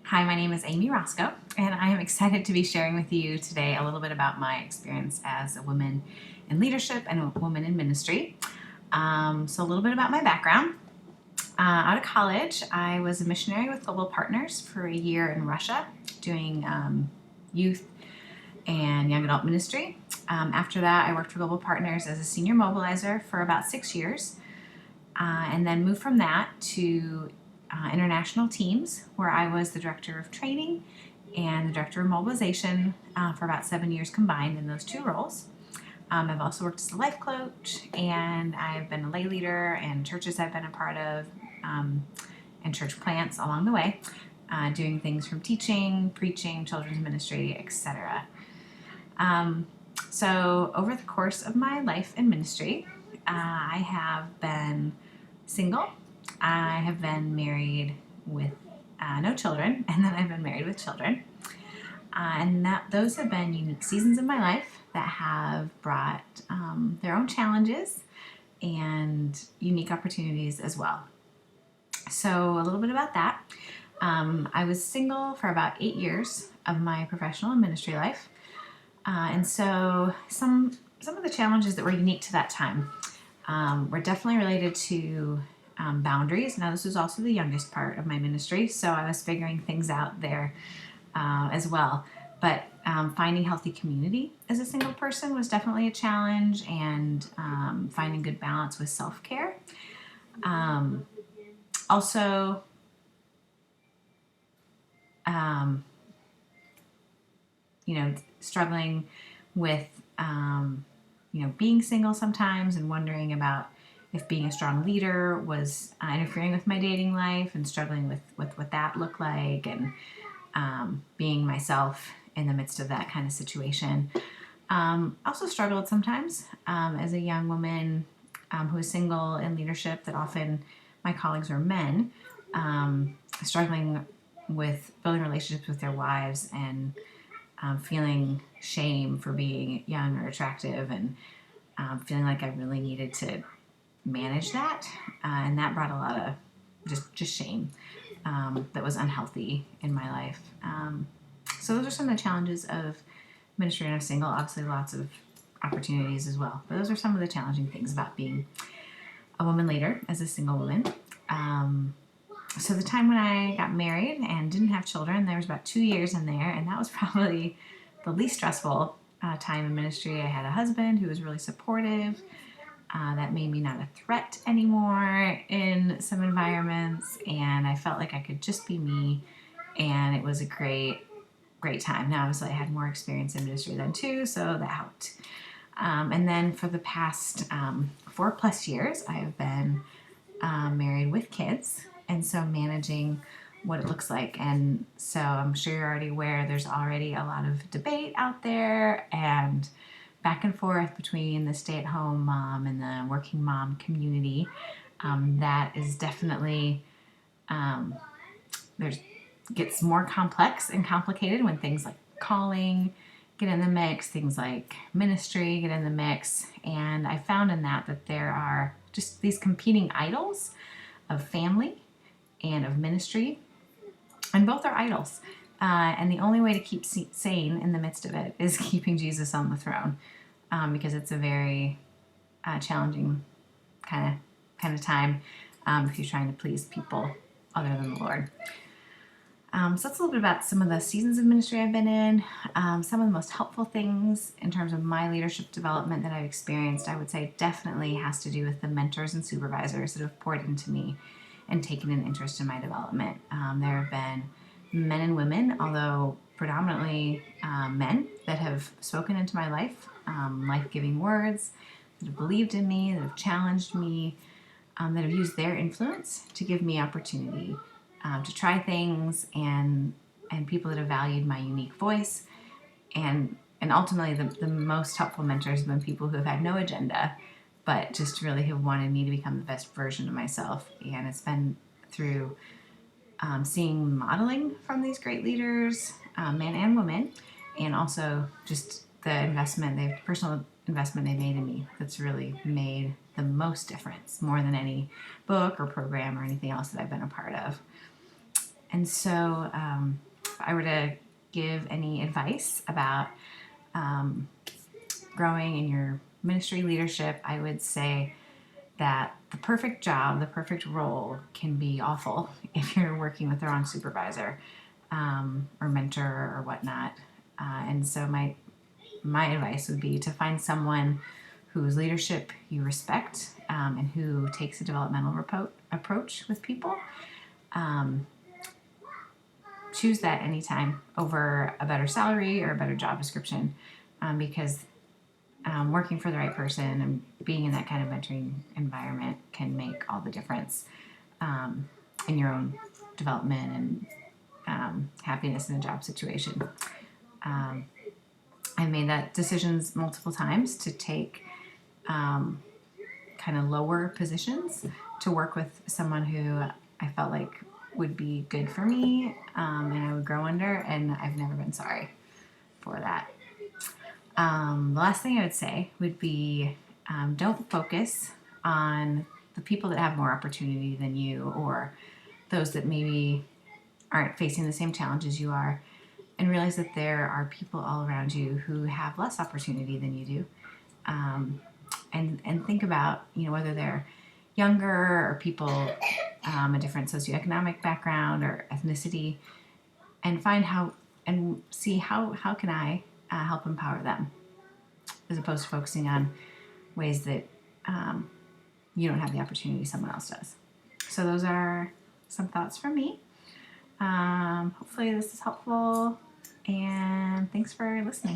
Hi, my name is Amy Rozko, and I am excited to be sharing with you today a little bit about my experience as a woman in leadership and a woman in ministry. So, a little bit about my background. Out of college, I was a missionary with Global Partners for a year in Russia, doing youth and young adult ministry. After that, I worked for Global Partners as a senior mobilizer for about 6 years, and then moved from that to international teams, where I was the director of training and the director of mobilization for about 7 years combined in those two roles. I've also worked as a life coach, and I've been a lay leader and churches I've been a part of, and church plants along the way, doing things from teaching, preaching, children's ministry, etc. So over the course of my life in ministry, I have been single. I have been married with no children, and then I've been married with children. Those have been unique seasons of my life that have brought their own challenges and unique opportunities as well. So a little bit about that. I was single for about 8 years of my professional and ministry life. And so some of the challenges that were unique to that time were definitely related to boundaries. Now, this was also the youngest part of my ministry, so I was figuring things out there as well. But finding healthy community as a single person was definitely a challenge, and finding good balance with self-care. Also, struggling with, being single sometimes and wondering about if being a strong leader was interfering with my dating life, and struggling with what that looked like, and being myself in the midst of that kind of situation. Also struggled sometimes as a young woman who was single in leadership, that often my colleagues were men, struggling with building relationships with their wives, and feeling shame for being young or attractive, and feeling like I really needed to manage that, and that brought a lot of just shame that was unhealthy in my life. So those are some of the challenges of ministry and of single. Obviously, lots of opportunities as well, but those are some of the challenging things about being a woman leader as a single woman. So the time when I got married and didn't have children, there was about 2 years in there, and that was probably the least stressful time in ministry. I had a husband who was really supportive. That made me not a threat anymore in some environments, and I felt like I could just be me, and it was a great time. Now, obviously, I had more experience in ministry then too, so that helped. And then for the past 4+ years, I have been married with kids, and so managing what it looks like. And so I'm sure you're already aware there's already a lot of debate out there and back and forth between the stay-at-home mom and the working mom community. That is definitely there's gets more complex and complicated when things like calling get in the mix, things like ministry get in the mix, and I found in that there are just these competing idols of family and of ministry, and both are idols. And the only way to keep sane in the midst of it is keeping Jesus on the throne, because it's a very challenging kind of time if you're trying to please people other than the Lord. So that's a little bit about some of the seasons of ministry I've been in. Some of the most helpful things in terms of my leadership development that I've experienced, I would say, definitely has to do with the mentors and supervisors that have poured into me and taken an interest in my development. There have been men and women, although predominantly men, that have spoken into my life, life-giving words, that have believed in me, that have challenged me, that have used their influence to give me opportunity to try things, and people that have valued my unique voice. And ultimately, the most helpful mentors have been people who have had no agenda, but just really have wanted me to become the best version of myself. And it's been through seeing modeling from these great leaders, men and women, and also just the personal investment they made in me, that's really made the most difference, more than any book or program or anything else that I've been a part of. And so if I were to give any advice about growing in your ministry leadership, I would say that the perfect job, the perfect role can be awful if you're working with the wrong supervisor or mentor or whatnot. And so my advice would be to find someone whose leadership you respect and who takes a developmental approach with people. Choose that anytime over a better salary or a better job description, because working for the right person and being in that kind of mentoring environment can make all the difference in your own development and happiness in a job situation. I made that decisions multiple times to take kind of lower positions to work with someone who I felt like would be good for me and I would grow under, and I've never been sorry for that. The last thing I would say would be don't focus on the people that have more opportunity than you, or those that maybe aren't facing the same challenges you are, and realize that there are people all around you who have less opportunity than you do. And think about, whether they're younger or people a different socioeconomic background or ethnicity, and see how can I help empower them, as opposed to focusing on ways that you don't have the opportunity someone else does. So those are some thoughts from me. Hopefully this is helpful, and thanks for listening.